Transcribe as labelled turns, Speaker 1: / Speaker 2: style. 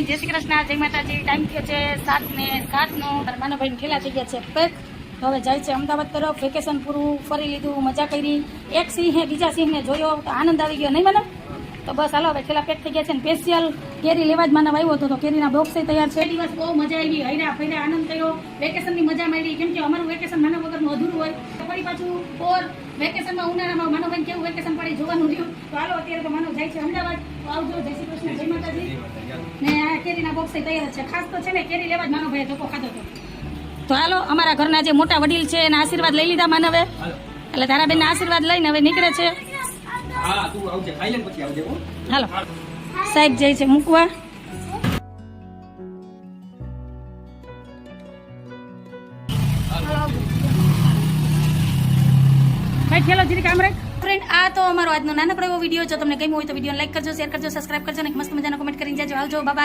Speaker 1: જય શ્રી કૃષ્ણ, જય માતાજી. ટાઈમ થયો છે 7:07 નો. માનવભાઈ ઠેલા થઈ ગયા છે પેક. હવે જાય છે અમદાવાદ તરફ. વેકેશન પૂરું ફરી લીધું, મજા કરી. એક સિંહે બીજા સિંહને જોયો તો આનંદ આવી ગયો, નહીં માનવ? તો બસ હાલો, હવે ઠેલા પેક થઈ ગયા છે. સ્પેશિયલ કેરી લેવા જ માનવ આવ્યો હતો, તો કેરીના બોક્સ તૈયાર છે. દિવસ બહુ મજા આવી, હૈરા ફર્યા, આનંદ થયો, વેકેશનની મજા મળી. કેમ કે અમારું વેકેશન માનવ વગરનું અધૂરું હોય. ફરી પાછું ઓર વેકેશનમાં ઉનાળામાં માનવભાઈ કેવું વેકેશન પડે જોવાનું રહ્યું. તો હાલો, અત્યારે તો માનવ જાય છે અમદાવાદ. તો આવજો, જય શ્રી કૃષ્ણ, જય માતાજી. ને આ કેરીના બોક્સ તૈયાર છે. ખાસ તો છે ને કેરી લેવા જ માનવભાઈ ધોકો ખાધો હતો. તો હાલો, અમારા ઘરના જે મોટા વડીલ છે એના આશીર્વાદ લઈ લીધા માનવે. એટલે તારા બેનના આશીર્વાદ લઈને હવે નીકળે છે. હાલો, સાહેબ જાય છે મૂકવા. ભાઈ ખેલો જીરી કામ રાખ. ફ્રેન્ડ, આ તો અમારો આજનો નાનકડો એવો વિડીયો. જો તમને ગમ્યો હોય તો વિડીયો લાઈક કરજો, શેર કરજો, સબસ્ક્રાઇબ કરજો અને મસ્ત મજાનો કમેન્ટ કરીને જાજો. આવજો, બાબા.